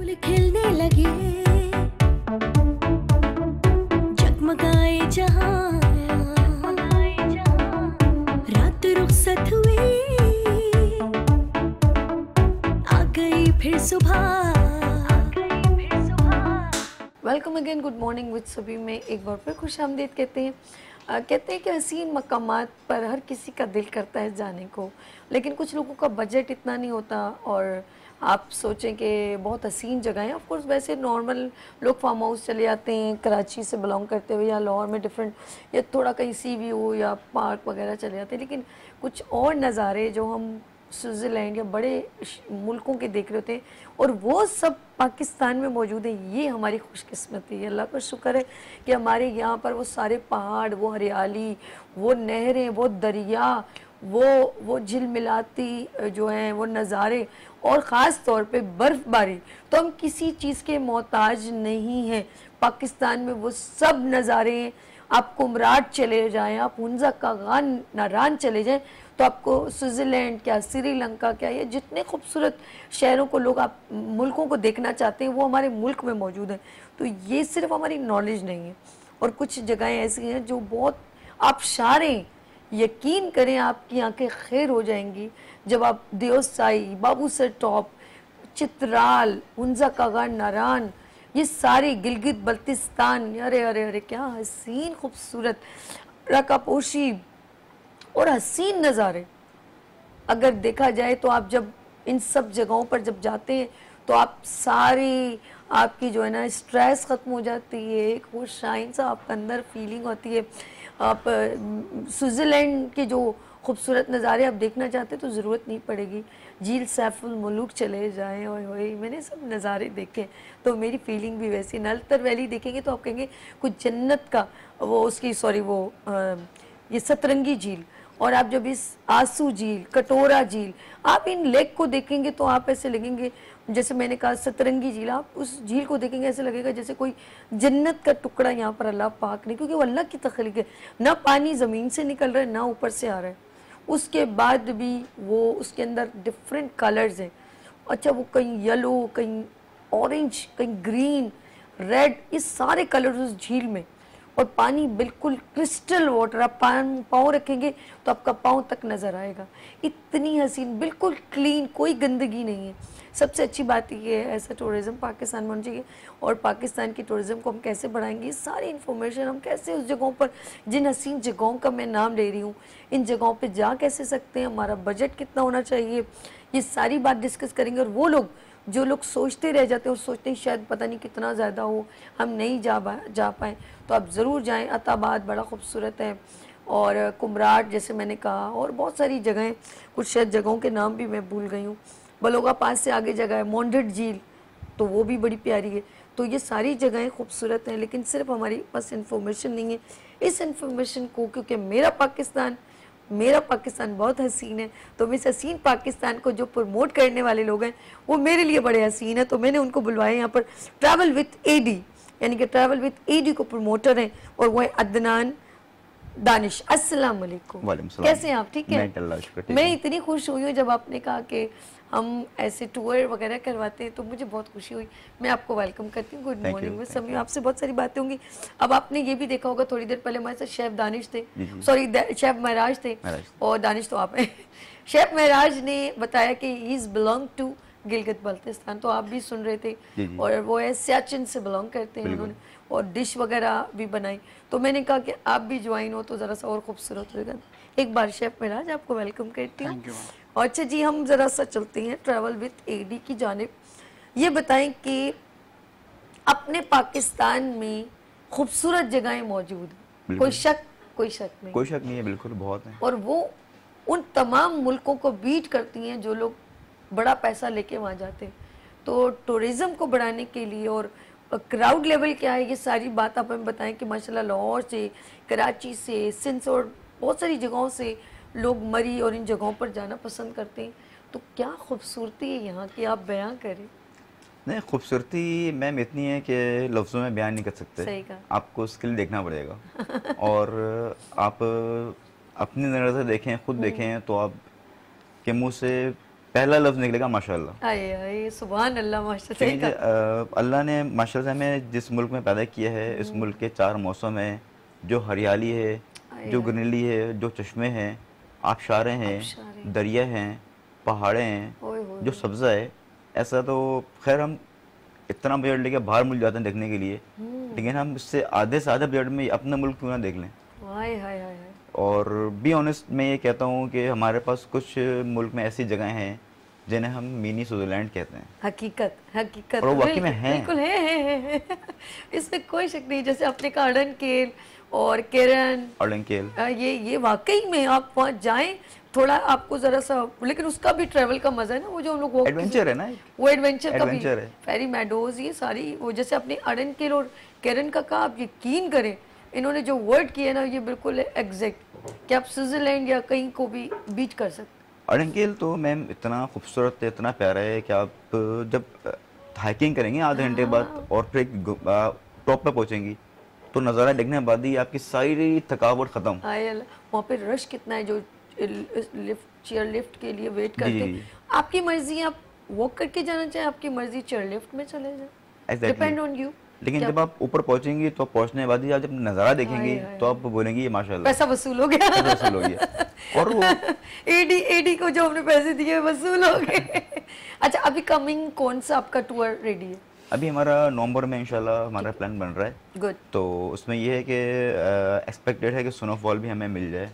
फूल खिलने लगे, जगमगाए जहां, रात रुखसत हुई, आ गई फिर सुबह। Welcome again, good morning with सभी में एक बार फिर खुश आमदीद कहते हैं। कहते हैं कि हसीन मकामात पर हर किसी का दिल करता है जाने को, लेकिन कुछ लोगों का बजट इतना नहीं होता। और आप सोचें कि बहुत हसीन जगह है, ऑफकोर्स वैसे नॉर्मल लोग फार्म हाउस चले जाते हैं कराची से बिलोंग करते हुए, या लाहौर में डिफरेंट, या थोड़ा कहीं सी व्यू या पार्क वगैरह चले जाते हैं, लेकिन कुछ और नज़ारे जो हम स्विट्ज़रलैंड या बड़े मुल्कों के देख रहे होते हैं, और वो सब पाकिस्तान में मौजूद है। ये हमारी खुशकिस्मती है, अल्लाह का शुक्र है कि हमारे यहाँ पर वो सारे पहाड़, वो हरियाली, वो नहरें, वो दरिया, वो झिलमिलाती जो हैं वो नज़ारे, और ख़ास तौर पे बर्फ़बारी, तो हम किसी चीज़ के मोहताज नहीं हैं। पाकिस्तान में वो सब नज़ारे हैं। आप कुमराट चले जाएं, आप हुंजा कागान नारान चले जाएं, तो आपको स्विट्ज़रलैंड क्या, श्रीलंका क्या, ये जितने खूबसूरत शहरों को लोग, आप मुल्कों को देखना चाहते हैं, वो हमारे मुल्क में मौजूद हैं। तो ये सिर्फ हमारी नॉलेज नहीं है, और कुछ जगहें ऐसी हैं जो बहुत आप शारें, यकीन करें आपकी आंखें खैर हो जाएंगी जब आप देओसाई, बाबूसर टॉप, चित्राल, हुंजा कागान नारान, ये सारे गिलगित बल्तिस्तान, अरे अरे अरे क्या हसीन खूबसूरत रकापोशी और हसीन नज़ारे। अगर देखा जाए तो आप जब इन सब जगहों पर जब जाते हैं तो आप सारी आपकी जो है ना स्ट्रेस ख़त्म हो जाती है, एक वो शाइन सा आपके अंदर फीलिंग होती है। आप स्विट्ज़रलैंड के जो खूबसूरत नज़ारे आप देखना चाहते हैं तो ज़रूरत नहीं पड़ेगी, झील सैफुल मुलूक चले जाएं, ओए होए मैंने सब नज़ारे देखे, तो मेरी फीलिंग भी वैसी। नलतर वैली देखेंगे तो आप कहेंगे कुछ जन्नत का, वो उसकी सॉरी वो ये सतरंगी झील, और आप जब इस आंसू झील, कटोरा झील, आप इन लेक को देखेंगे तो आप ऐसे लगेंगे, जैसे मैंने कहा सतरंगी झील, आप उस झील को देखेंगे ऐसे लगेगा जैसे कोई जन्नत का टुकड़ा यहाँ पर अल्लाह पाक ने, क्योंकि वो अल्लाह की तख्लीक है। ना पानी ज़मीन से निकल रहा है, ना ऊपर से आ रहा है, उसके बाद भी वो उसके अंदर डिफरेंट कलर्स हैं। अच्छा, वो कहीं येलो, कहीं ऑरेंज, कहीं ग्रीन, रेड, ये सारे कलर्स उस झील में, और पानी बिल्कुल क्रिस्टल वाटर। आप पाँव रखेंगे तो आपका पाँव तक नज़र आएगा, इतनी हसीन, बिल्कुल क्लीन, कोई गंदगी नहीं है। सबसे अच्छी बात ये है, ऐसा टूरिज़्म पाकिस्तान में होना चाहिए। और पाकिस्तान की टूरिज़्म को हम कैसे बढ़ाएंगे, सारी इन्फॉर्मेशन हम कैसे उस जगहों पर, जिन हसीन जगहों का मैं नाम ले रही हूँ, इन जगहों पर जा कैसे सकते हैं, हमारा बजट कितना होना चाहिए, ये सारी बात डिस्कस करेंगे। और वो लोग जो लोग सोचते रह जाते हैं और सोचते हैं शायद पता नहीं कितना ज़्यादा हो, हम नहीं जा पाएँ, तो आप ज़रूर जाएं। अताबाद बड़ा खूबसूरत है, और कुमराट जैसे मैंने कहा, और बहुत सारी जगहें, कुछ शायद जगहों के नाम भी मैं भूल गई हूँ। बलोगा पास से आगे जगह है मोंडेड झील, तो वो भी बड़ी प्यारी है। तो ये सारी जगहें खूबसूरत हैं, लेकिन सिर्फ हमारी पास इन्फॉर्मेशन नहीं है। इस इन्फॉर्मेशन को, क्योंकि मेरा पाकिस्तान बहुत हसीन है, तो मैं इस हसीन पाकिस्तान को जो प्रमोट करने वाले लोग हैं वो मेरे लिए बड़े हसीन है, तो मैंने उनको बुलवाया यहाँ पर। ट्रैवल विथ एडी, यानी कि ट्रैवल विथ एडी को प्रमोटर हैं, और वो है अदनान दानिश। अस्सलाम वालेकुम, कैसे हैं आप? ठीक है। मैं इतनी खुश हुई हूँ जब आपने कहा कि हम ऐसे टूर वगैरह करवाते हैं, तो मुझे बहुत खुशी हुई। मैं आपको वेलकम करती हूँ, गुड मॉर्निंग में समय। आपसे बहुत सारी बातें होंगी। अब आपने ये भी देखा होगा, थोड़ी देर पहले हमारे साथ शेफ दानिश थे, सॉरी शेफ महराज थे, और दानिश तो आप हैं। शेफ महराज ने बताया कि he is belong to Gilgit Baltistan, तो आप भी सुन रहे थे, और वो है सियाचिन से बिलोंग करते हैं उन्होंने, और डिश वगैरह भी बनाई। तो मैंने कहा कि आप भी ज्वाइन हो तो ज़रा सा और खूबसूरत होगा। एक बार शेफ महराज आपको वेलकम करती हूँ। और अच्छा जी, हम ज़रा सा चलते हैं ट्रैवल विथ एडी की जानिब। ये बताएं कि अपने पाकिस्तान में खूबसूरत जगहें मौजूद हैं, कोई शक नहीं है, बिल्कुल बहुत है, और वो उन तमाम मुल्कों को बीट करती हैं जो लोग बड़ा पैसा लेके वहाँ जाते हैं। तो टूरिज़्म को बढ़ाने के लिए, और क्राउड लेवल क्या है, ये सारी बात आप हमें बताएं कि माशाल्लाह लाहौर से, कराची से, सिंध से, और बहुत सारी जगहों से लोग मरी और इन जगहों पर जाना पसंद करते हैं। तो क्या खूबसूरती है यहाँ की, आप बयां करें। नहीं, खूबसूरती मैम इतनी है कि लफ्ज़ों में बयान नहीं कर सकते। सही कहा। आपको स्किल देखना पड़ेगा और आप अपनी नज़र से देखें, खुद देखें, तो आप के मुंह से पहला लफ्ज़ निकलेगा माशाल्लाह। आए आए सुभान अल्लाह माशाल्लाह। क्योंकि सही कहा। अल्लाह ने माशाल्लाह से हमें जिस मुल्क में पैदा किया है, इस मुल्क के 4 मौसम हैं, जो हरियाली है, आए जो आए, ग्रीनरी है, जो चश्मे हैं, आबशारें हैं, आबशारें। दरिया हैं, पहाड़ें हैं, ओए होए जो सब्ज़ा है, ऐसा तो खैर हम इतना बजट लेके बाहर मुल्क जाते हैं देखने के लिए, लेकिन हम इससे आधे से आधे बजट में अपना मुल्क क्यों ना देख लें। हाय हाय हाय हाय। और बी ऑनेस्ट मैं ये कहता हूँ कि हमारे पास कुछ मुल्क में ऐसी जगह हैं जिन्हें हम मिनी स्विट्जरलैंड कहते हैं, हकीकत हकीकत और वो वाकई में बिल्कुल हैं। बिल्कुल है। इसमें कोई शक नहीं। जैसे आपने कहा अड़नकेल और केरन, अड़ंकेल। ये वाकई में आप वहाँ जाएं, थोड़ा आपको जरा सा, लेकिन उसका भी ट्रैवल का मजा है ना, वो जो हम लोग एडवेंचर है ना, वो एडवेंचर का भी, एडवेंचर है। फेरी मेडोज, ये सारी वो जैसे अपने अड़नकेल और केरन का कहा, आप यकीन करें इन्होंने जो वर्ड किया ना, ये बिल्कुल एग्जैक्ट कि आप स्विट्जरलैंड या कहीं को भी बीट कर सकते। अड़ंकेल तो मैम इतना खूबसूरत है, इतना प्यारा है कि आप जब हाइकिंग करेंगे आधे घंटे बाद और फिर टॉप पे पहुंचेंगी तो नज़ारा देखने के बाद ही आपकी सारी थकावट खत्म। आयल वहाँ पे रश कितना है जो लिफ्ट चेयर लिफ्ट के लिए वेट जी, करते जी, हैं। जी। आपकी मर्जी, आप वॉक करके जाना चाहें, आपकी मर्जी चेयर लिफ्ट में चले जाए, Exactly। Depend on you. लेकिन जब आप ऊपर पहुंचेंगी तो पहुंचने के बाद ही आप जब नज़ारा देखेंगी हाय, हाय, तो आप बोलेंगी ये माशाल्लाह पैसा वसूल हो गया। पैसा वसूल हो गया। और वो एडी को जो हमने पैसे दिए वसूल हो गए। अच्छा, अभी कमिंग कौन सा आपका टूर रेडी है? अभी हमारा नवंबर में इंशाल्लाह हमारा प्लान बन रहा है। गुड। तो उसमें ये है कि एक्सपेक्टेड है कि स्नोफॉल भी हमें मिल जाए,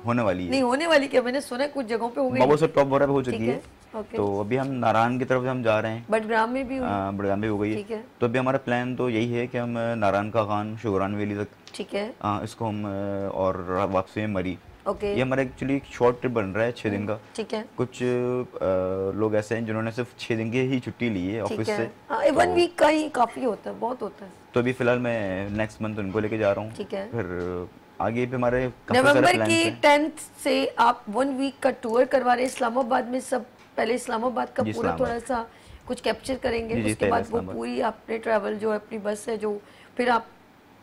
होने वाली है। नहीं होने वाली क्या, मैंने सुना है कुछ जगहों पे हो गई। बाबू से टॉप वगैरह पे हो ठीक चुकी है, है। ओके। तो अभी हम नारायण की तरफ हम जा रहे हैं, बटग्राम में भी हुई। बड़गाम में हो गई ठीक है। तो अभी हमारा प्लान तो यही है कि हम नारायण का खान शुगरान वैली तक ठीक है, इसको हम और वापसी में मरी, ओके। ये हमारा एक्चुअली शॉर्ट ट्रिप बन रहा है 6 दिन का। ठीक है, कुछ लोग ऐसे हैं जिन्होंने सिर्फ 6 दिन की ही छुट्टी ली है ठीक ऑफिस है। से। 1 वीक का ही काफी होता है, बहुत होता है। तो अभी फिलहाल मैं नेक्स्ट मंथ उनको लेके जा रहा हूँ। ठीक है। फिर आगे भी हमारे काफी सारे नवंबर प्लान्स की हैं। 10th से आप 1 वीक का टूर करवा रहे हैं इस्लामाबाद में। सब पहले इस्लामाबाद का जी, पूरा इस्लामाबाद। थोड़ा सा कुछ कैप्चर करेंगे, जी, जी, उसके पहले बाद वो इस्लामाबाद। पूरी आपने ट्रैवल जो है अपनी बस है जो, फिर आप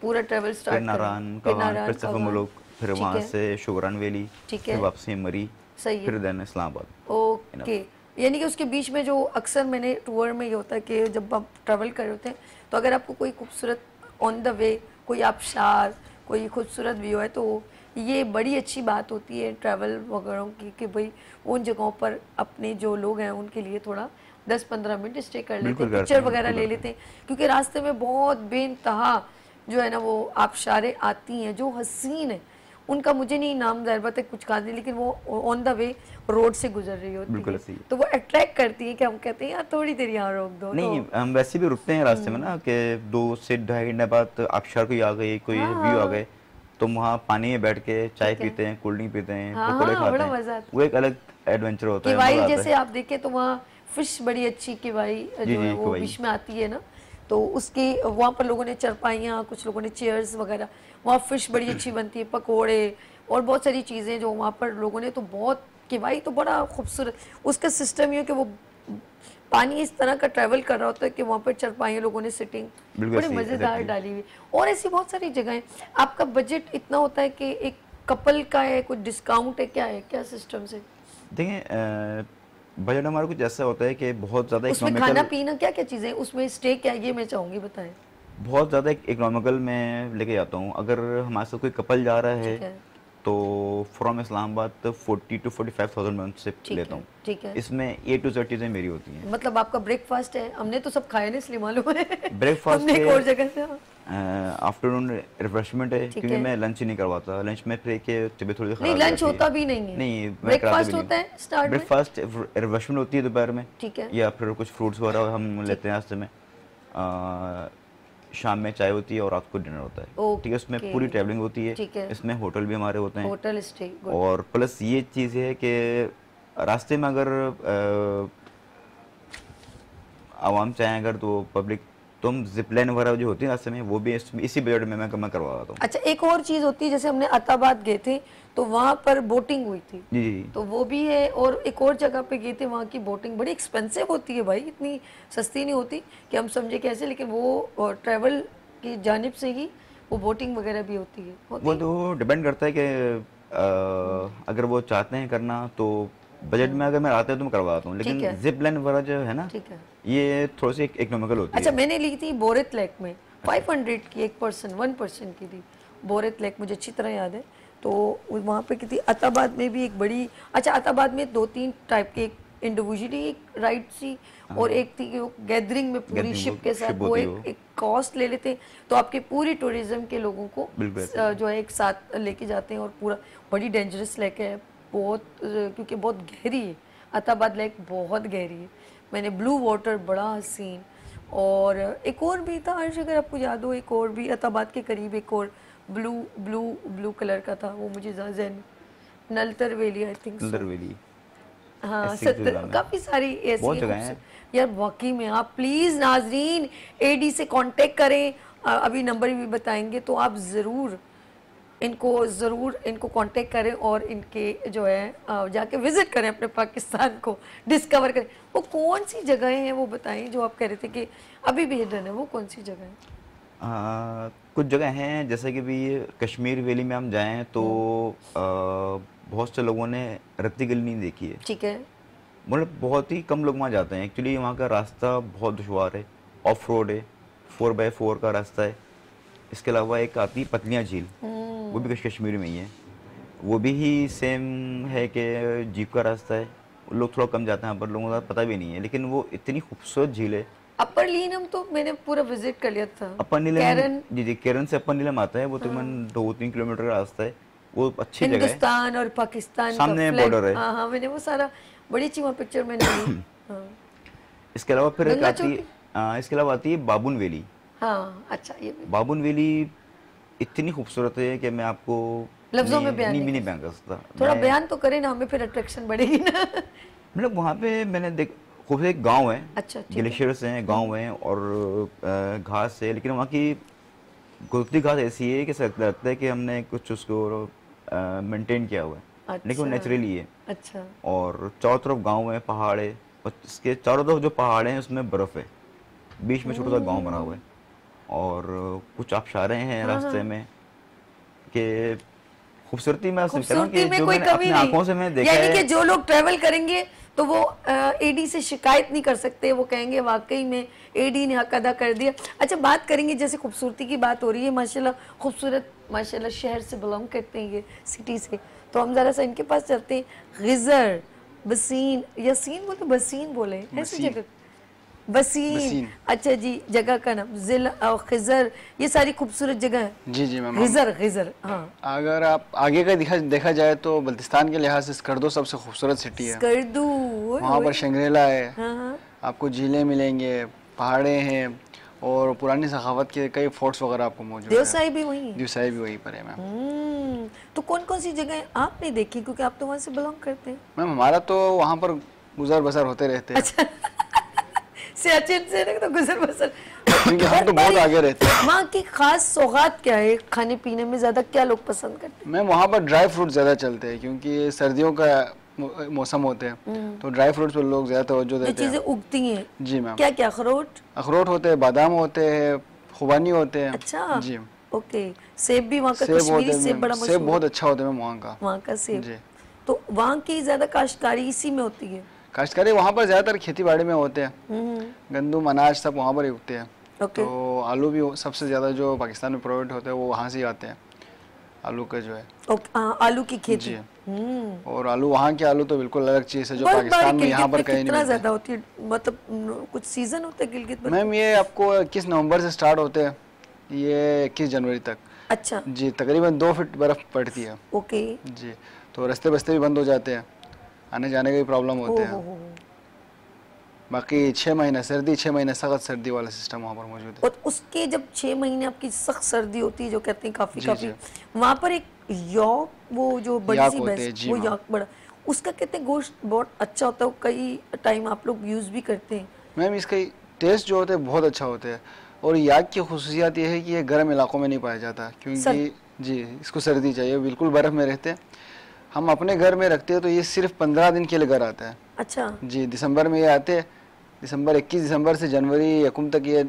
पूरा ट्रैवल फिर स्टार्ट नारायण करेंगे। का खान, फिर का सफर मुलुक, फिर ठीक वहाँ है, से शुगरान वैली, ठीक फिर है। वापसी मरी, सही है। फिर देन इस्लामाबाद। ओके। यानी कि उसके बीच में जो अक्सर मैंने टूर में ये होता है कि जब आप ट्रैवल कर रहे होते हैं तो अगर आपको कोई खूबसूरत ऑन द वे कोई आबशार, कोई खूबसूरत व्यू है, तो ये बड़ी अच्छी बात होती है ट्रैवल वगैरह की कि भाई उन जगहों पर अपने जो लोग हैं उनके लिए थोड़ा 10-15 मिनट स्टे कर लेते बिल्कुल हैं, करते पिक्चर हैं, वगैरह बिल्कुल ले करते लेते हैं, क्योंकि रास्ते में बहुत बेइंतहा जो है ना वो आबशारें आती हैं जो हसीन है। उनका मुझे नहीं नाम ज़ाहिर बात है कुछ कहा नहीं, लेकिन वो ऑन द वे रोड से गुजर रही होती बिल्कुल है, ऐसे ही है। तो वो अट्रैक्ट करती है कि हम कहते हैं यार थोड़ी देर यहाँ रोक दो। नहीं हम वैसे भी रुकते हैं रास्ते में ना कि 2 से 2.5 घंटे बाद आबशार कोई आ गई, कोई व्यू आ गए तो वहाँ पानी में बैठ के चाय पीते हैं, कोल्ड ड्रिंक पीते हैं, हाँ, पकौड़े खाते बड़ा हैं। मजा आता है। वो एक अलग एडवेंचर होता है, किवाई मजा आता जैसे है। आप देखें तो वहाँ फिश बड़ी अच्छी किवाई जी, जो है जी, वो किवाई। बीच में आती है ना, तो उसके वहाँ पर लोगों ने चरपाइयाँ, कुछ लोगों ने चेयर्स वगैरह, वहाँ फिश बड़ी अच्छी बनती है, पकोड़े और बहुत सारी चीज़ें जो वहाँ पर लोगों ने, तो बहुत किवाई तो बड़ा खूबसूरत उसका सिस्टम ये है कि वो पानी इस तरह का ट्रैवल कर रहा होता है कि वहाँ पर चरपाइयाँ लोगों ने सिटिंग बिल्कुल बड़ी सही, मज़ेदार exactly। डाली हुई। और ऐसी बहुत सारी जगह हैं। आपका बजट इतना होता है कि एक कपल का है, कुछ डिस्काउंट है, क्या सिस्टम से? देखिए बजट हमारा कुछ ऐसा होता है कि बहुत ज़्यादा उसमें खाना इकोनॉमिकल, पीना क्या क्या चीज़ें, उसमें स्टे क्या है, ये मैं चाहूँगी बताएं। बहुत ज़्यादा इकोनॉमिकल मैं लेके जाता हूँ। अगर हमारे साथ कोई कपल जा रहा ठीक है है, तो फ्रॉम इस्लामाबाद 40 to 45,000 मैं उनसे ठीक लेता है, हूँ। ठीक है। इसमें A to Z चीज़ें मेरी होती हैं। मतलब आपका ब्रेकफास्ट है, हमने तो सब खाया नहीं इसलिए मालूम है। ब्रेकफास्ट हमने एक और जगह से। आफ्टरनून रिफ्रेशमेंट है, ठीक क्योंकि है। मैं लंच ही नहीं करवाता। लंच में फिर के तबीयत थोड़ी नहीं खराब हो लंच जाती है। होता भी नहीं है, नहीं, मैं ब्रेकफास्ट कराता भी होता नहीं। है स्टार्ट में। ब्रेकफास्ट रिफ्रेशमेंट होती है दोपहर में, ठीक है, या फिर कुछ फ्रूट्स वगैरह हम लेते हैं रास्ते में। शाम में चाय होती है और रात को डिनर होता है। ठीक है, उसमें ओके। पूरी ट्रैवलिंग होती है। ठीक है। इसमें होटल भी हमारे होते हैं। Hotel stay, good. और प्लस ये चीज़ है कि रास्ते में अगर आवाम चाहें अगर तो पब्लिक, तो हम जिपलाइन वगैरह जो होती है रास्ते में वो भी इसी बजट में मैं करवाता हूँ। अच्छा, एक और चीज़ होती है, जैसे हमने अताबाद गए थे तो वहाँ पर बोटिंग हुई थी, जी जी। तो वो भी है। और एक और जगह पे गए थे, वहाँ की बोटिंग बड़ी एक्सपेंसिव होती है भाई, इतनी सस्ती नहीं होती कि हम समझे कैसे, लेकिन वो ट्रैवल की जानिब से ही वो बोटिंग वगैरह भी होती है। वो तो डिपेंड करता है कि अगर वो चाहते हैं करना तो बजट में अगर मैं आता है तो मैं करवाता हूँ, ठीक लेकिन है। जिप लाइन वगैरह जो है ना, ठीक है। ये थोड़ी सी इकोनॉमिकल होती अच्छा, है। मैंने ली थी बोरेत लेक में 500 की, 1 पर्सन की थी बोरेत लेक, मुझे अच्छी तरह याद है। तो वहाँ पे कितनी, अताबाद में भी एक बड़ी, अच्छा अताबाद में 2-3 टाइप के, एक इंडिविजुअली एक राइड थी और एक थी कि वो गैदरिंग में पूरी Gathering शिप के साथ, ship वो होती है एक कॉस्ट ले लेते हैं, तो आपके पूरी टूरिज्म के लोगों को बिल्कुल ऐसे जो है एक साथ लेके जाते हैं। और पूरा बड़ी डेंजरस लेक है बहुत, क्योंकि बहुत गहरी है, अताबाद लेक बहुत गहरी है। मैंने ब्लू वाटर, बड़ा हसीन, और एक और भी था अर्श, अगर आपको याद हो, एक और भी अताबाद के करीब एक और ब्लू ब्लू ब्लू कलर का था, वो मुझे ज़्यादा ज़हन में, नलतर वैली आई थिंक सुंदर वैली, हाँ, ऐसी जगह सत्तर, में काफ़ी सारी ऐसी बहुत हैं जगह हैं। यार वाकई में आप प्लीज़ नाजरीन एडी से कांटेक्ट करें, अभी नंबर भी बताएंगे, तो आप ज़रूर इनको कांटेक्ट करें और इनके जो है जाके विजिट करें, अपने पाकिस्तान को डिस्कवर करें। वो कौन सी जगहें हैं वो बताएं जो आप कह रहे थे कि अभी भी हिडन है, वो कौन सी जगह है? कुछ जगह हैं, जैसे कि भी कश्मीर वैली में हम जाएं तो बहुत से लोगों ने रत्ती गली नहीं देखी है। ठीक है। मतलब बहुत ही कम लोग वहाँ जाते हैं। एक्चुअली वहाँ का रास्ता बहुत दुशवार है, ऑफ रोड है, 4x4 का रास्ता है। इसके अलावा एक आती है पतलियाँ झील, वो भी कश्मीर में ही है, वो भी ही सेम है कि जीप का रास्ता है। लोग थोड़ा कम जाते हैं यहाँ पर, लोगों को पता भी नहीं है, लेकिन वो इतनी खूबसूरत झील है। अपर लीनम तो मैंने पूरा विजिट कर लिया था। अपर नीलम, कैरन, जी केरन से अपर नीलम आता है, वो तकरीबन 2-3 किलोमीटर का रास्ता है, वो अच्छी जगह है। हिंदुस्तान और पाकिस्तान सामने का border है। हाँ हाँ, मैंने वो सारा बड़ी अच्छी वहाँ पिक्चर मैंने ली। हाँ इसके अलावा फिर एक गंगा आती है, इसके अलावा आती है बाबुन वैली। हाँ, अच्छा ये भी बाबुन वैली इतनी खूबसूरत है कि मैं आपको लफ्जों में बयान नहीं बयान कर सकता। थोड़ा मैं- बयान तो करें ना, हमें फिर अट्रैक्शन बढ़ेगी ना। मतलब वहाँ पे मैंने देख, खूबसूरत एक गांव है, अच्छा, ठीक है। ग्लेशियर्स हैं, गांव हैं और घास है, लेकिन वहाँ की कुदरती घास ऐसी है कि ऐसा लगता है कि हमने कुछ उसको मेंटेन किया हुआ है, लेकिन वो अच्छा। नेचुरली है। अच्छा, और चारों तरफ गांव है, पहाड़ है, और इसके चारों तरफ जो पहाड़ हैं उसमें बर्फ है, बीच में छोटा सा गांव बना हुआ है, और कुछ आबशारें हैं रास्ते में कि खूबसूरती में खूबसूरती में जो कोई मैंने कमी अपनी आंखों से मैंने नहीं, देखा यानी कि है। जो लोग ट्रैवल करेंगे तो वो एडी से शिकायत नहीं कर सकते, वो कहेंगे वाकई में एडी ने हक अदा कर दिया। अच्छा, बात करेंगे, जैसे खूबसूरती की बात हो रही है, माशाल्लाह खूबसूरत, माशाल्लाह शहर से बिलोंग करते हैं ये, सिटी से, तो हम ज़रा सा इनके पास चलते हैं। गिजर, बसीन, यासीन बोलते, बसीन बोले, ऐसी जगह बसीन। अच्छा जी, जगह का नाम जिला और खिजर, ये सारी खूबसूरत जगह है। जी जी मैम। खिजर, खिजर, हाँ। अगर आप आगे का देखा जाए तो बल्तिस्तान के लिहाज से स्कर्दू सबसे खूबसूरत सिटी है। स्कर्दू, वहाँ पर शंग्रीला है, हाँ हाँ। आपको झीलें मिलेंगे, पहाड़े हैं, और पुरानी सखावत के कई फोर्ट्स वगैरह आपको मौजूद है। देवसाई भी वही है। देवसाई भी वहीं पर है मैम। तो कौन कौन सी जगह आपने देखी, क्योंकि आप तो वहाँ से बिलोंग करते हैं? मैम हमारा तो वहाँ पर गुजर बसर होते रहते हैं। अच्छा। सियाचिन से ना तो गुजर बसर, क्योंकि हम तो बहुत आगे रहते हैं। वहाँ की खास सौगात क्या है, खाने पीने में ज्यादा क्या लोग पसंद करते हैं? मैम वहाँ पर ड्राई फ्रूट ज़्यादा चलते हैं, क्योंकि सर्दियों का मौसम होते हैं, तो ड्राई फ्रूट्स पर लोग ज़्यादा तवज्जो जो देते हैं। चीजें उगती हैं, जी मैम। क्या क्या? अखरोट? अखरोट होते हैं, बादाम होते हैं, खुबानी होते हैं। अच्छा जी। ओके। सेब भी वहाँ का, सेब होते कश्मीरी हैं सेब मैम, बड़ा सेब मशहूर बहुत अच्छा होता है मैम वहाँ का। वहाँ का सेब। जी। तो वहाँ की ज्यादा काश्तकारी इसी में होती है? काश्तकारी वहाँ पर ज़्यादातर खेती बाड़ी में होते हैं, गंदम अनाज सब वहाँ पर ही उगते हैं। ओके। तो आलू भी सबसे ज़्यादा जो पाकिस्तान में प्रोवाइड होते हैं वो वहाँ से ही आते हैं, आलू का जो है। ओके, हाँ, आलू की खेती। जी। और आलू वहाँ के आलू तो बिल्कुल अलग चीज़ है जो बर्फबारी पाकिस्तान में यहाँ गिलगित पर में कहीं नहीं कितना मिलती। ज्यादा होती है, मतलब कुछ सीजन होता है गिलगित में? मैम ये आपको 21 नवंबर से स्टार्ट होते हैं, ये 21 जनवरी तक। अच्छा, जी, तकरीबन 2 फीट बर्फ़ पड़ती है। ओके। जी, तो रास्ते बस्ते भी बंद हो जाते हैं, आने जाने का भी प्रॉब्लम होते हैं। बाकी 6 महीना सर्दी, 6 महीने सख्त सर्दी वाला सिस्टम वहाँ पर मौजूद है। और उसके जब 6 महीने आपकी सख्त सर्दी होती है, जो कहते हैं काफी जी, काफी, जी। वहाँ पर एक यॉक, वो जो बड़ी याक सी होते भैंस, हैं, जी वो हाँ। यॉक बड़ा, उसका कहते हैं गोश्त बहुत अच्छा होता है, कई टाइम आप लोग यूज भी करते हैं। मैम इसका टेस्ट जो होता है बहुत अच्छा होता है, और याक की खुसूसियत ये है कि ये गर्म इलाकों में नहीं पाया जाता, क्योंकि जी इसको सर्दी चाहिए, बिल्कुल बर्फ़ में रहते हैं। हम अपने घर में रखते हैं तो ये सिर्फ 15 दिन के लिए घर आता है। अच्छा। जी, दिसंबर में ये आते हैं, दिसंबर 21 दिसंबर से जनवरी 1 तक ये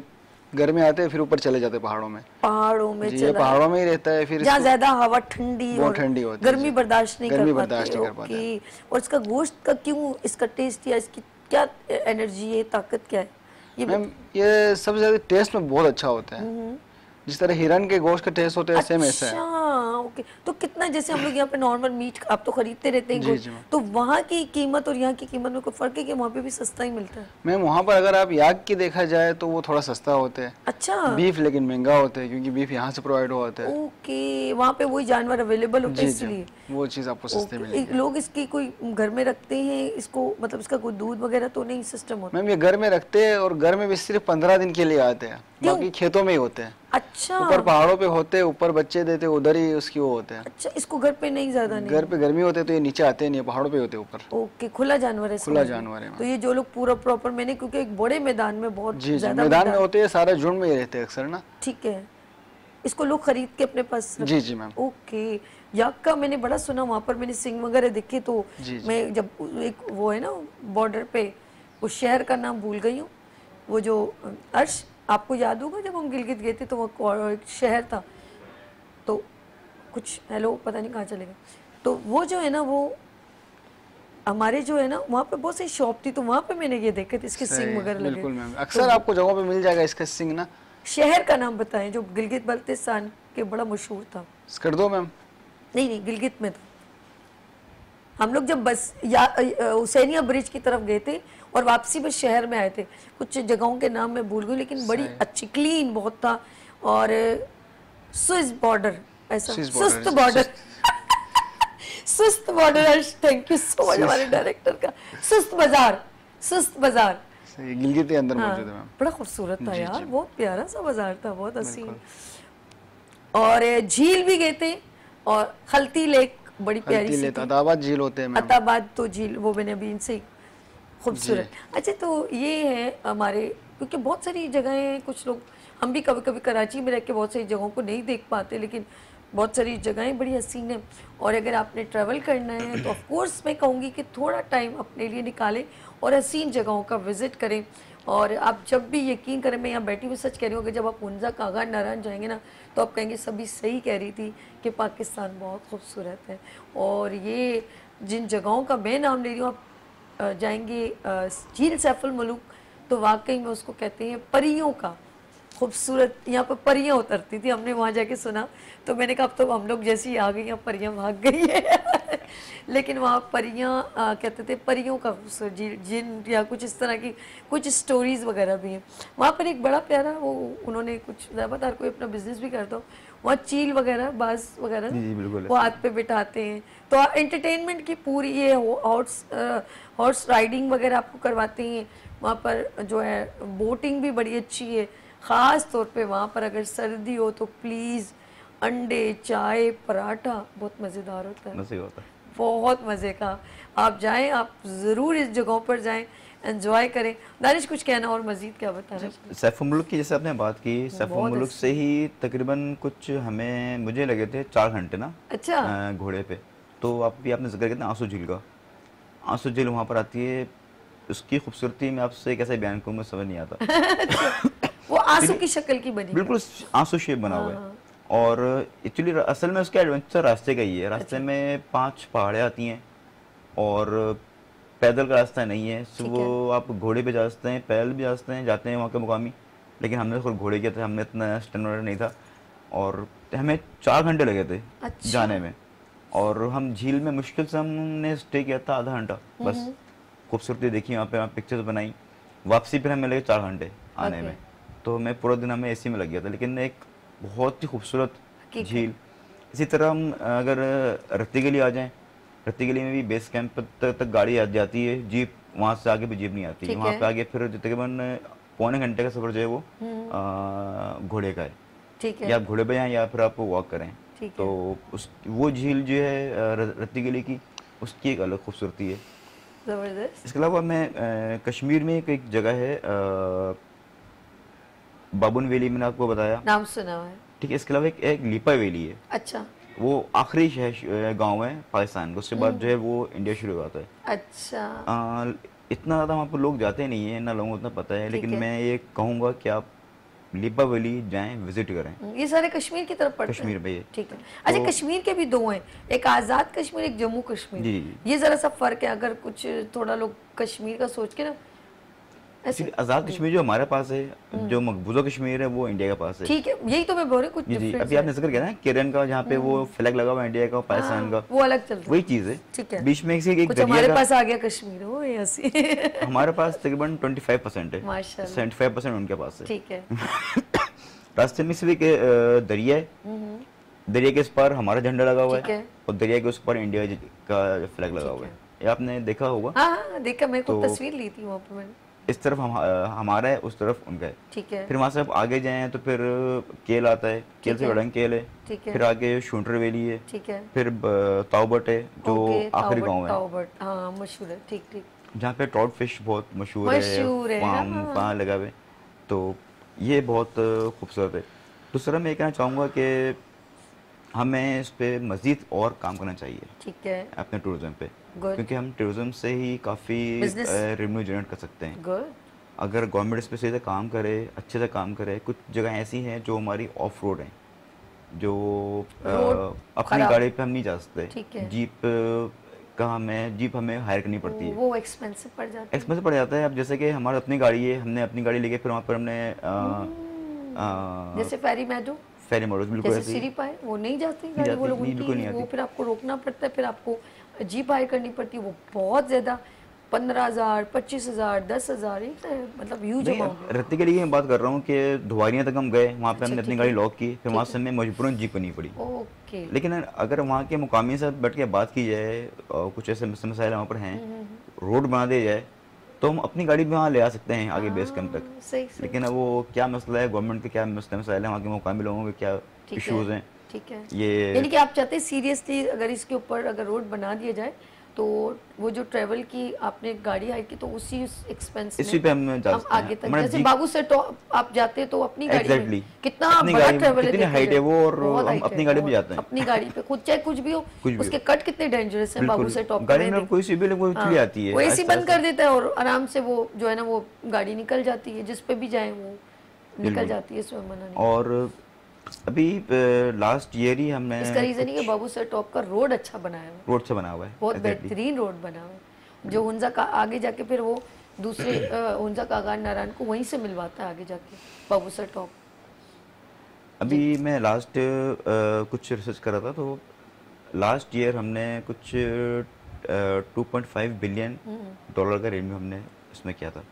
घर में आते हैं फिर ऊपर चले जाते हैं पहाड़ों में। पहाड़ों में जी, ये चला पहाड़ों में ही रहता है। फिर जहाँ इसको ज्यादा हवा ठंडी बहुत और ठंडी होती है, गर्मी जी। बर्दाश्त नहीं गर्मी कर बर्दाश्त पाते। नहीं कर पाते। ओके। और इसका गोश्त का क्यों, इसका टेस्ट या इसकी क्या एनर्जी है, ताकत क्या है ये मैम ये सबसे ज्यादा टेस्ट में बहुत अच्छा होता है। जिस तरह हिरन के गोश्त का टेस्ट होता है सेम ऐसा है। अच्छा ओके। तो कितना, जैसे हम लोग यहाँ पे नॉर्मल मीट आप तो खरीदते रहते हैं जी, गोश्त, जी, मैम। तो वहाँ की कीमत और यहाँ की कीमत में कोई फर्क है कि वहाँ पे भी सस्ता ही मिलता है? मैम वहाँ पर अगर आप याक की देखा जाए तो वो थोड़ा सस्ता होता है। अच्छा बीफ लेकिन महंगा होता है क्योंकि बीफ यहाँ से प्रोवाइड हुआ होता है। ओके, वहाँ पे वही जानवर अवेलेबल होते हैं जी, जी, इसलिए वो चीज़ आपको सस्ते ओके। मिलेगी। लोग इसकी कोई घर में रखते हैं इसको, मतलब इसका कोई दूध वगैरह तो नहीं सिस्टम होता? मैम ये घर में रखते हैं और घर में भी सिर्फ 15 दिन के लिए आते हैं, क्यों? बाकी खेतों में ही होते हैं। अच्छा ऊपर पहाड़ों पे होते हैं, ऊपर बच्चे देते हैं, उधर ही उसकी वो होते हैं। अच्छा, इसको घर पे नहीं ज्यादा नहीं? घर पे गर्मी होते तो ये नीचे आते नहीं, पहाड़ों पे होते हैं ऊपर। ओके, खुला जानवर है? खुला समझ गई। जानवर है। तो ये जो लोग पूरा प्रॉपर, मैंने क्योंकि एक बड़े मैदान में बहुत जी जी, ज्यादा मैदान में होते हैं, सारे झुंड में ही रहते हैं अक्सर ना। ठीक है, इसको लोग खरीद के अपने पास जी जी मैम। ओके। याक का मैंने बड़ा सुना, वहाँ पर मैंने सिंह वगैरह देखे, तो जी, जी। मैं जब एक वो है ना बॉर्डर पे, उस शहर का नाम भूल गई हूँ, वो जो अर्श आपको याद होगा जब हम गिलगित गए थे तो वहाँ एक शहर था, तो कुछ हेलो पता नहीं कहाँ चले गए, तो वो जो है ना वो हमारे जो है ना वहाँ पे बहुत सी शॉप थी, तो वहाँ पे मैंने ये देखे थे इसके सिंग वगैरह लगे। बिल्कुल मैम, अक्सर आपको जगहों पे मिल जाएगा इसका सिंग ना। शहर का नाम बताएं जो गिलगित बल्तिस्तान के बड़ा मशहूर था। स्कर्दो मैम। नहीं नहीं, गिलगित में था। हम लोग जब बस या हुसैनिया ब्रिज की तरफ गए थे और वापसी में शहर में आए थे, कुछ जगहों के नाम मैं भूल गई, लेकिन बड़ी अच्छी क्लीन बहुत था। और स्विस बॉर्डर, ऐसा स्विस बॉर्डर, सुस्त बॉर्डर सुस्त border, thank you so much हमारे डायरेक्टर का। सुस्त बाजार, सुस्त बाजार सही, गिलगित के अंदर हाँ, मौजूद है मैम। बड़ा खूबसूरत था जी, यार, जी। बहुत प्यारा सा बाजार था, बहुत हसीन। और झील भी गए थे, और खलती लेक बड़ी प्यारी हल्ती सी लेत थी। अदाबाद झील होते हैं मैम। अताबाद तो झील वो मैंने अभी इनसे ही खूबसूरत। अच्छा, तो ये है हमारे, क्योंकि बहुत सारी जगहें हैं, कुछ लोग, हम भी कभी कभी कराची में रह के बहुत सारी जगहों को नहीं देख पाते, लेकिन बहुत सारी जगहें बड़ी हसीन हैं। और अगर आपने ट्रैवल करना है तो ऑफ कोर्स मैं कहूँगी कि थोड़ा टाइम अपने लिए निकालें और हसीन जगहों का विजिट करें। और आप जब भी, यकीन करें, मैं यहाँ बैठी हुई सच कह रही हूँ कि जब आप मुंजा कागा नारायण जाएंगे ना, तो आप कहेंगे सभी सही कह रही थी कि पाकिस्तान बहुत खूबसूरत है। और ये जिन जगहों का मैं नाम ले रही हूँ, आप जाएंगे झील सैफुल मुलूक, तो वाकई में उसको कहते हैं परियों का खूबसूरत, यहाँ पर परियाँ उतरती थी, हमने वहाँ जाके सुना, तो मैंने कहा अब तो हम लोग जैसी आ गई, यहाँ परियाँ भाग गई है लेकिन वहाँ परियाँ कहते थे परियों का खूबसूरत जिन या कुछ इस तरह की कुछ स्टोरीज वगैरह भी हैं वहाँ पर। एक बड़ा प्यारा वो उन्होंने कुछ ज़्यादातर कोई अपना बिजनेस भी करता हो, वहाँ चील वगैरह, बाज वगैरह जी, बिल्कुल वो हाथ पे बिठाते हैं, तो एंटरटेनमेंट की पूरी ये हॉर्स राइडिंग वगैरह आपको करवाते हैं वहाँ पर। जो है बोटिंग भी बड़ी अच्छी है, ख़ास तौर पे वहाँ पर अगर सर्दी हो तो प्लीज़ अंडे, चाय, पराठा बहुत मज़ेदार होता है, मज़े होता है। बहुत मज़े का। आप जाएं, आप ज़रूर इस जगहों पर जाएं, एंजॉय करें। दानिश कुछ कहना और मज़ीद क्या बताना? सैफुल मुल्क की जैसे आपने बात की, सैफुल मुल्क से ही तकरीबन कुछ हमें मुझे लगे थे 4 घंटे ना अच्छा घोड़े पे। तो आप भी आपने जिक्र किया था आंसू झील का, आंसू झील वहाँ पर आती है, उसकी खूबसूरती मैं आपसे कैसे बयान करूँ, मैं समझ नहीं आता वो आंसू की शक्ल की बनी, बिल्कुल आंसू शेप बना हुआ है। और एक्चुअली असल में उसका एडवेंचर रास्ते का ही है। रास्ते में 5 पहाड़ें आती हैं और पैदल का रास्ता नहीं है, सिर्फ वो आप घोड़े पे जा सकते हैं, पैदल भी जा सकते हैं, जाते हैं वहाँ के मुकामी, लेकिन हमने तो घोड़े किया था, हमने इतना स्टैंडर्ड नहीं था और हमें 4 घंटे लगे थे जाने में। और हम झील में मुश्किल से हमने स्टे किया था आधा घंटा बस। खूबसूरती देखी वहाँ पे, पिक्चर्स बनाई, वापसी फिर हमें लगे 4 घंटे आने में। तो मैं पूरा दिन हमें एसी में लग गया था, लेकिन एक बहुत ही खूबसूरत झील। इसी तरह हम अगर रत्ती गली आ जाएं, रत्ती गली में भी बेस कैंप तक गाड़ी आ जाती है, जीप वहाँ से आगे भी जीप नहीं आती, वहाँ पे आगे फिर तकरीबन पौने घंटे का सफर जो है वो घोड़े का है। ठीक है, या आप घोड़े पे जाएं या फिर आप वॉक करें। तो उस वो झील जो है रत्ती गली की, उसकी एक अलग खूबसूरती है, जबरदस्त। इसके अलावा मैं कश्मीर में एक जगह है बाबुन वैली, मैंने आपको बताया, नाम सुना हुआ है। ठीक है। इसके अलावा एक लीपा वैली है, अच्छा, वो आखिरी गांव है पाकिस्तान का, उसके बाद जो है वो इंडिया शुरू हो जाता है। अच्छा, इतना ज़्यादा वहाँ पर लोग जाते नहीं हैं, ना लोगों को उतना पता है, लेकिन मैं ये कहूँगा कि आप लिपा वैली जाएं, विजिट करें। ये सारे कश्मीर की तरफ पड़ते हैं? कश्मीर में ये। ठीक है। अच्छा, तो- कश्मीर के भी दो हैं, एक आज़ाद कश्मीर, एक जम्मू कश्मीर। जी, जी। ये ज़रा सा फ़र्क है, अगर कुछ थोड़ा लोग कश्मीर का सोच के ना ऐसे। एक्चुअली आज़ाद कश्मीर जो हमारे पास है, जो मकबूजा कश्मीर है वो इंडिया के पास है। ठीक है, यही तो मैं बोल रही हूँ, कुछ जी जी, difference अभी है। आपने जिक्र किया ना किरण का, जहाँ पे वो फ्लैग लगा हुआ है इंडिया का, पाकिस्तान का, वो अलग चल रहा है। वही चीज़ है। ठीक है। बीच में एक कुछ दरिया हमारे का, पास आ गया कश्मीर, हो ये हंसी। हमारे पास तकरीबन 25% है, माशाल्लाह। 75% उनके पास है। ठीक है। रास्ते में सिर्फ एक दरिया है, दरिया के उस पार हमारा झंडा लगा हुआ ठीक है है। और दरिया के उस पार इंडिया का फ्लैग लगा हुआ है। ये आपने देखा होगा। हाँ हाँ, देखा, मैं खुद तो- तस्वीर ली थी वहाँ पे मैंने। इस तरफ हमारा है, उस तरफ उनका है। ठीक है। फिर वहाँ से आप आगे जाएं तो फिर केल आता है, केल से है। वड़ंग केल है, ठीक है। फिर आगे शुंटर वैली है, ठीक है। फिर ताउबट है जो ओके, आखिरी गांव है, ताउबट, हाँ मशहूर है। ठीक ठीक। जहाँ पे ट्रॉट फिश बहुत मशहूर मशहूर है, फार्म हाँ। वहाँ लगा हुए। तो ये बहुत खूबसूरत है। दूसरा मैं ये कहना चाहूँगा कि हमें इस पे मज़ीद और काम करना चाहिए ठीक है। अपने टूरिज्म पे, Good. क्योंकि हम टूरिज्म से ही काफ़ी Business. रेवेन्यू जनरेट कर सकते हैं। गुड। अगर गवर्नमेंट इस पे सही से काम करे, अच्छे से काम करे। कुछ जगह ऐसी हैं जो हमारी ऑफ रोड हैं, जो रोड अपनी खराब। गाड़ी पे हम नहीं जा सकते। ठीक है। जीप हमें हायर करनी पड़ती है, वो एक्सपेंसिव पड़ जाता है। एक्सपेंसिव पड़ जाता है। अब जैसे कि हमारी अपनी गाड़ी है, हमने अपनी गाड़ी लेके फिर वहाँ पर हमने जैसे फेरी मैडो, फेरी मॉडल्स बिल्कुल जैसे ऐसे ही। सिरी पाए, वो नहीं जाती गाड़ी, जाती, वो लोग नहीं, बिल्कुल उनकी, नहीं वो आती। फिर आपको रोकना पड़ता है, फिर आपको जीप हायर करनी पड़ती है, वो बहुत ज़्यादा 15,000, 25,000, 10,000, मतलब ह्यूज नहीं, अमाउंट। रत्ती के लिए मैं बात कर रहा हूँ कि धुआरियाँ तक हम गए, वहाँ पे हमने अच्छा, अपनी ठीक गाड़ी है। लॉक की, फिर वहाँ से हमें मजबूरन जीप करनी पड़ी। ओके। लेकिन अगर वहाँ के मुकामी से बैठ के बात की जाए और कुछ ऐसे मसाइल वहाँ पर हैं, रोड बना दिया जाए, तो हम अपनी गाड़ी भी वहाँ ले आ सकते हैं आगे बेस कैंप तक। सही सही। लेकिन अब वो क्या मसला है, गवर्नमेंट के क्या मसाइल है, वहाँ के मुकामी लोगों के क्या ठीक है। इश्यूज हैं, ठीक है। ये यानी कि आप चाहते हैं सीरियसली अगर इसके ऊपर अगर रोड बना दिया जाए, तो वो जो ट्रेवल की आपने गाड़ी हाई की, तो उसी एक्सपेंस इसी पे हम जा सकते हैं। आगे तक, हमारा जैसे जीप- बाबू से तो आप जाते तो अपनी गाड़ी में Exactly. कितना अपनी बड़ा गाड़ी में ट्रेवल है, कितनी देखा height है जाए। वो, और बहुत हम height अपनी है, गाड़ी पे बहुत। जाते हैं। अपनी गाड़ी पे खुद चाहे कुछ भी हो, कुछ भी उसके हो। कट कितने डेंजरस है बाबू से टॉप गाड़ी में कोई सी भी कोई चली आती है, वो एसी आहिस्ता बंद कर देता है और आराम से वो जो है ना वो गाड़ी निकल जाती है, जिस पे भी जाए वो निकल बिल्कुल। जाती है, इसमें मना नहीं। और अभी लास्ट ईयर ही हमने इसका रीजन है कि बाबू सर टॉप का रोड अच्छा बनाया है, रोड से बना हुआ है, बहुत exactly। बेहतरीन रोड बना हुआ है, जो हुंजा का आगे जाके फिर वो दूसरे हुंजा कागान नारायण को वहीं से मिलवाता है आगे जाके बाबू सर टॉप। अभी मैं लास्ट कुछ रिसर्च कर रहा था, तो लास्ट ईयर हमने कुछ 2.5 बिलियन डॉलर का रेवेन्यू हमने इसमें किया था।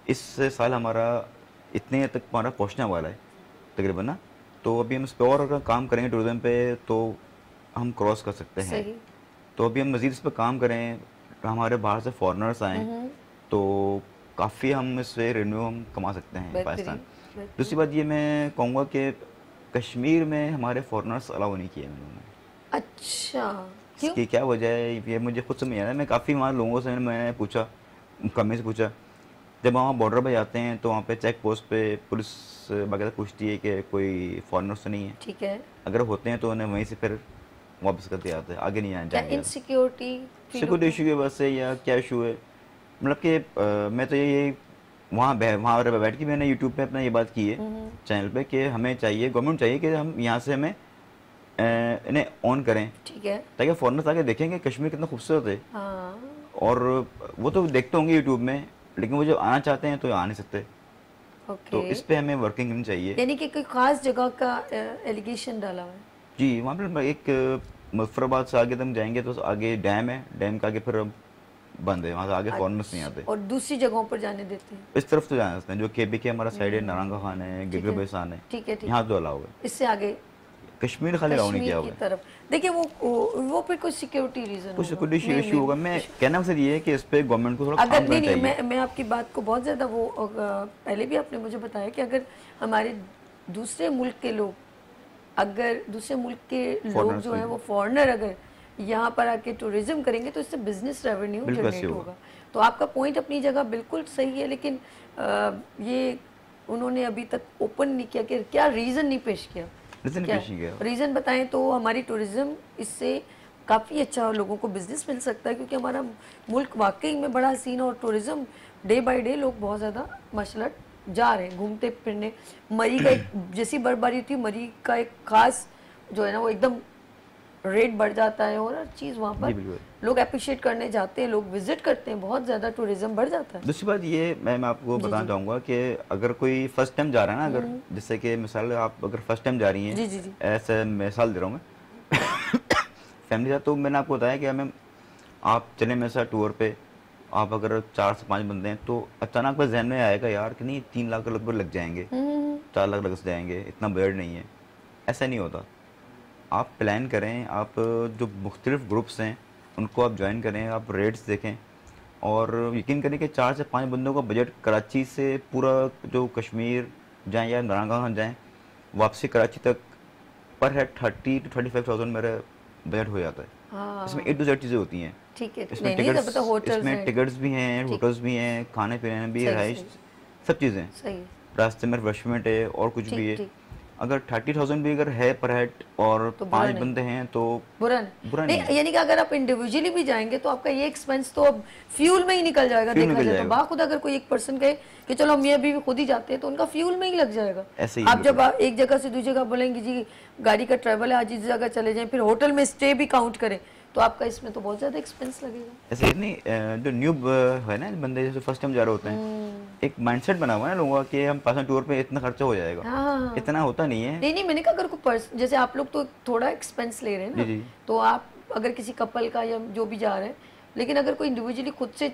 इस साल हमारा इतने तक हमारा पहुंचने वाला है तकरीबन ना। तो अभी हम इस पे और अगर काम करेंगे टूरिज्म पे तो हम क्रॉस कर सकते हैं। सही। तो अभी हम मज़ीद इस पर काम करें, हमारे बाहर से फॉरेनर्स आएँ तो काफ़ी हम इससे रेवेन्यू हम कमा सकते हैं पाकिस्तान। बेहतरीन। दूसरी बात ये मैं कहूँगा कि कश्मीर में हमारे फॉरेनर्स अलाउ नहीं किए मैंने। अच्छा, क्यों? इसकी क्या वजह है ये मुझे खुद समझ नहीं आया। मैं काफ़ी वहाँ लोगों से मैंने पूछा, मुकम्मे से पूछा, जब वहाँ बॉर्डर पे जाते हैं तो वहाँ पे चेक पोस्ट पे पुलिस वगैरह पूछती है कि कोई फॉरेनर्स तो नहीं है। ठीक है। अगर होते हैं तो उन्हें वहीं से फिर वापस कर दिया जाता है, आगे नहीं आना क्या चाहिए। इनसिक्योरिटी सिक्योरिटी इशू की वजह से या क्या इशू है, मतलब कि मैं तो ये वहाँ बैठ के मैंने यूट्यूब पे अपना ये बात की है चैनल पे कि हमें चाहिए, गवर्नमेंट चाहिए कि हम यहाँ से हमें इन्हें ऑन करें, ठीक है। ताकि फॉरेनर्स आके देखें कि कश्मीर कितना खूबसूरत है। हाँ, और वो तो देखते होंगे यूट्यूब में, लेकिन वो जो आना चाहते हैं तो आ नहीं सकते। तो ओके। इस पे हमें वर्किंग करनी चाहिए। यानी कि कोई खास जगह का एलिगेशन डाला हुआ है। जी, वहाँ पे एक मुजफ्फराबाद से आगे तक जाएंगे तो आगे डैम है, डैम के आगे फिर अब बंद है, वहाँ से आगे फॉरेनर्स नहीं आते। और दूसरी जगहों पर जाने देते हैं। इस तरफ तो जा सकते हैं, जो के हमारा साइड है, नारंगा खान है, गिलगित बेल्टिस्तान है, ठीक है, ठीक है। यहाँ तो अलाउ है। इससे आगे कश्मीर खाली अलाउ नहीं कश्मीर किया की हुआ है। तरफ देखिए वो फिर कोई सिक्योरिटी रीजन कुछ सिक्योरिटी इशू होगा। मैं कहना मकसद ये है कि इस पे गवर्नमेंट को थोड़ा अगर काम करना नहीं चाहिए। मैं आपकी बात को बहुत ज़्यादा वो पहले भी आपने मुझे बताया कि अगर हमारे दूसरे मुल्क के लोग, अगर दूसरे मुल्क के लोग जो हैं वो फॉरेनर अगर यहाँ पर आके टूरिज्म करेंगे तो इससे बिजनेस रेवेन्यू बिल्कुल जनरेट सही होगा। तो आपका पॉइंट अपनी जगह बिल्कुल सही है, लेकिन ये उन्होंने अभी तक ओपन नहीं किया कि क्या रीज़न नहीं पेश किया। रीजन क्या पेश नहीं किया। रीज़न बताएं तो हमारी टूरिज्म इससे काफ़ी अच्छा लोगों को बिजनेस मिल सकता है, क्योंकि हमारा मुल्क वाकई में बड़ा हसीन और टूरिज्म डे बाय डे लोग बहुत ज़्यादा माशाल्लाह जा रहे हैं घूमते फिरने, मरी का एक जैसी बर्फबारी थी, मरी का एक खास जो है ना वो एकदम रेट बढ़ जाता है और हर चीज़ वहाँ पर लोग अप्रिशिएट करने जाते हैं, लोग विजिट करते हैं, बहुत ज़्यादा टूरिज्म बढ़ जाता है। दूसरी बात ये मैं आपको बताना चाहूँगा कि अगर कोई फर्स्ट टाइम जा रहा है ना, अगर जैसे कि मिसाल आप अगर फर्स्ट टाइम जा रही हैं, जी जी जी, ऐसे मिसाल दे रहा हूँ मैं फैमिली साथ, तो मैंने आपको बताया कि मैम आप चले मेरे साथ टूर पे, आप अगर 4 से 5 बंदे हैं तो अचानक बस जहन में आएगा यार कि नहीं 3 लाख लगभग लग जाएंगे, 4 लाख लग जाएंगे, इतना बजट नहीं है। ऐसा नहीं होता। आप प्लान करें, आप जो मुख्तलिफ ग्रुप्स हैं उनको आप ज्वाइन करें, आप रेट्स देखें और यकीन करें कि 4 से 5 बंदों का बजट कराची से पूरा जो कश्मीर जाएँ या नारंगा जाएँ, वापसी कराची तक पर हेड 30 to 35,000 मेरा बजट हो जाता है। हाँ इसमें A to Z चीज़ें होती हैं। ठीक है, इसमें नहीं टिकट्स, तो होटल्स इसमें टिकट्स भी हैं, होटल्स भी हैं, खाने पीने भी, सही, रहाइश, सही। सब चीज़ें। सही है, रास्ते में रिफ्रेशमेंट है और कुछ भी है। ठीक। अगर 30,000 भी अगर है पर हेड और तो 5 बंदे हैं तो बुरा नहीं, यानी कि अगर आप इंडिविजुअली भी जाएंगे तो आपका ये एक्सपेंस तो अब फ्यूल में ही निकल जाएगा। देखा जाए तो बाखुद अगर कोई एक पर्सन कहे कि चलो हम ये अभी भी खुद ही जाते हैं तो उनका फ्यूल में ही लग जाएगा। ऐसे ही आप जब एक जगह से दूसरी जगह बोलेंगे जी गाड़ी का ट्रैवल है, आज इस जगह चले जाएं, फिर होटल में स्टे भी काउंट करें तो आपका इसमें तो बहुत ज्यादा एक्सपेंस लगेगा। ऐसे ही नहीं, जो न्यू है ना बंदे जैसे फर्स्ट टाइम जा रहे होते हैं, एक माइंडसेट बना हुआ है ना लोगों का कि हम पास टूर पे इतना खर्चा हो जाएगा। हाँ। इतना होता नहीं है। नहीं, मैंने कहा अगर कोई जैसे आप लोग तो थोड़ा एक्सपेंस ले रहे हैं ना, तो आप अगर किसी कपल का या जो भी जा रहे हैं, लेकिन अगर कोई इंडिविजुअली खुद से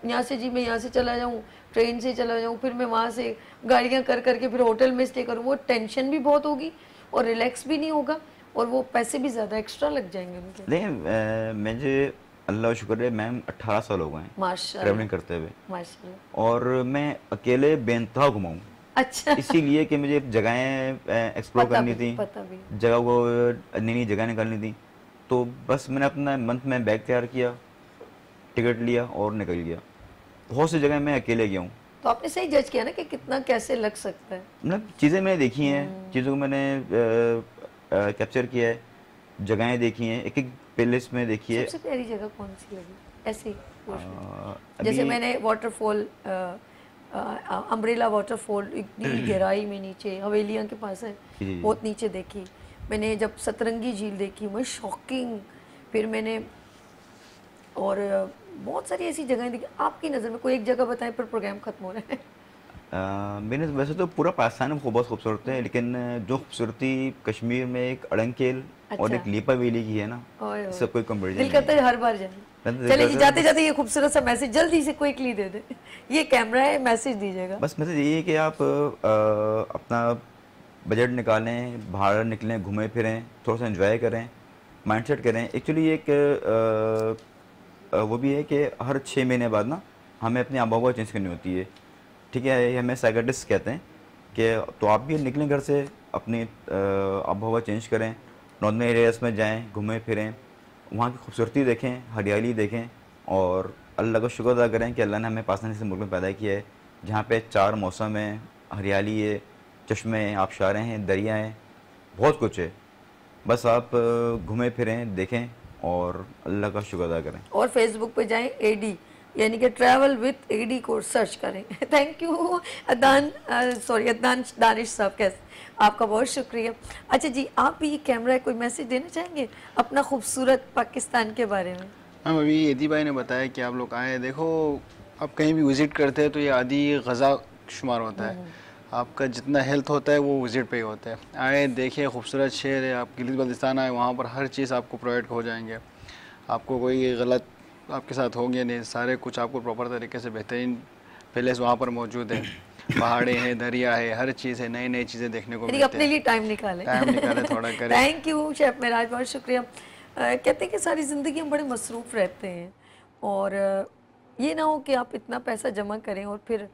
यहाँ से जी मैं यहाँ से चला जाऊँ, ट्रेन से चला जाऊँ, फिर मैं वहाँ से गाड़ियाँ कर करके फिर होटल में स्टे करूँ, वो टेंशन भी बहुत होगी और रिलैक्स भी नहीं होगा और वो पैसे भी ज़्यादा एक्स्ट्रा लग जाएंगे उनके। नहीं, मुझे अल्लाह का शुक्र है मैम 18 साल हो गए हैं माशाल्लाह ट्रैवलिंग करते हुए, माशाल्लाह, और मैं अकेले बेइंतहा घुमाऊँ। अच्छा, इसीलिए कि मुझे जगहें एक्सप्लोर करनी थी, पता भी जगह को नई नई जगह निकालनी थी, तो बस मैंने अपना मंथ में बैग तैयार किया, टिकट लिया और निकल गया। बहुत सी जगह मैं अकेले गया हूँ। तो आपने सही जज किया ना कि कितना कैसे लग सकता है। मतलब चीज़ें मैंने देखी हैं, चीज़ों को मैंने कैप्चर किया है, जगहें देखी हैं, एक एक प्लेलिस्ट में देखी है। सबसे प्यारी जगह कौन सी लगी ऐसे जैसे मैंने वाटरफॉल, अम्ब्रेला वाटरफॉल इतनी गहराई में नीचे हवेलियाँ के पास है, बहुत नीचे देखी। मैंने जब सतरंगी झील देखी मैं शॉकिंग, फिर मैंने और बहुत सारी ऐसी जगहें देखी। आपकी नज़र में कोई एक जगह बताएं, पर प्रोग्राम खत्म हो रहा है। मैंने वैसे तो पूरा पाकिस्तान में बहुत खूबसूरत है, लेकिन जो खूबसूरती कश्मीर में एक अड़ंकेल और एक लीपा वैली की है ना, इसका कोई कंपैरिजन दिल करता है हर बार जाए। चलिए जी, जाते जाते ये खूबसूरत सा मैसेज जल्दी से क्विकली दे दे। ये कैमरा है, मैसेज दीजिएगा। बस मैसेज यही है कि आप अपना बजट निकालें, बाहर निकलें, घूमें फिरें, थोड़ा सा एंजॉय करें, माइंडसेट करें। एक्चुअली एक वो भी है कि हर 6 महीने बाद ना हमें अपनी आबोहवा चेंज करनी होती है। ठीक है, ये हमें साइकियाट्रिस्ट कहते हैं कि तो आप भी निकलें घर से, अपनी आबोहवा चेंज करें, नॉर्दर्न एरियाज़ में जाएं, घूमें फिरें, वहाँ की खूबसूरती देखें, हरियाली देखें और अल्लाह का शुक्र अदा करें कि अल्लाह ने हमें पाकिस्तान जैसे मुल्क में पैदा किया है जहाँ पे 4 मौसम है, हरियाली है, चश्मे हैं, आबशारें हैं, दरिया हैं, बहुत कुछ है। बस आप घूमें फिरें, देखें और अल्लाह का शुक्र अदा करें। और फेसबुक पे जाएं, एडी यानी कि ट्रैवल विद एडी को सर्च करें। थैंक यू अदनान दानिश साहब, कैसे आपका बहुत शुक्रिया। अच्छा जी, आप भी कैमरा कोई मैसेज देना चाहेंगे अपना खूबसूरत पाकिस्तान के बारे में? मैम अभी एदी भाई ने बताया कि आप लोग आए, देखो आप कहीं भी विज़िट करते हैं तो ये आदि ग़ज़ा शुमार होता है। आपका जितना हेल्थ होता है वो विज़िट पे ही होता है। आए, देखिए, खूबसूरत शहर है, आप गिलगित बल्तिस्तान आए, वहाँ पर हर चीज़ आपको प्रोवाइड हो जाएंगे, आपको कोई गलत आपके साथ होंगे नहीं, सारे कुछ आपको प्रॉपर तरीके से बेहतरीन पैलेस वहाँ पर मौजूद है, पहाड़े हैं, दरिया है, हर चीज़ है, नई नई चीज़ें देखने को मिलती है। अपने लिए टाइम निकालें थोड़ा करें। थैंक यू शेफ मेराज, बहुत शुक्रिया। कहते हैं कि सारी ज़िंदगी हम बड़े मसरूफ़ रहते हैं और ये ना हो कि आप इतना पैसा जमा करें और फिर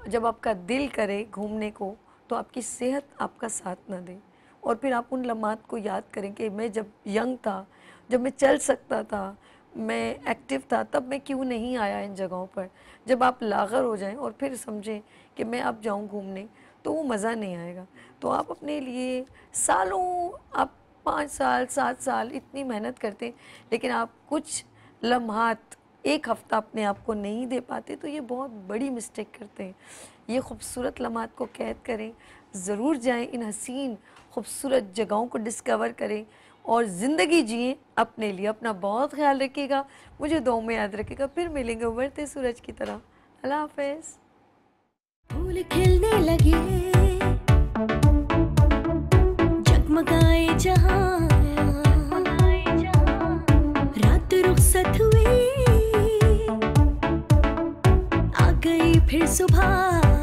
जब आपका दिल करे घूमने को तो आपकी सेहत आपका साथ ना दे, और फिर आप उन लम्हात को याद करें कि मैं जब यंग था, जब मैं चल सकता था, मैं एक्टिव था, तब मैं क्यों नहीं आया इन जगहों पर। जब आप लाग़र हो जाएं और फिर समझें कि मैं अब जाऊं घूमने, तो वो मज़ा नहीं आएगा। तो आप अपने लिए सालों, आप 5 साल 7 साल इतनी मेहनत करते हैं, लेकिन आप कुछ लम्हात एक हफ़्ता अपने आप को नहीं दे पाते तो ये बहुत बड़ी मिस्टेक करते हैं। ये खूबसूरत लम्हात को कैद करें, ज़रूर जाएं, इन हसीन खूबसूरत जगहों को डिस्कवर करें और ज़िंदगी जिएं अपने लिए। अपना बहुत ख्याल रखिएगा, मुझे दुआ में याद रखिएगा। फिर मिलेंगे उभरते सूरज की तरह। अल्लाह हाफ़िज़। फूल खिलने लगे, जगमगाए जहां, रात रुखसत हुई, आ गई फिर सुबह।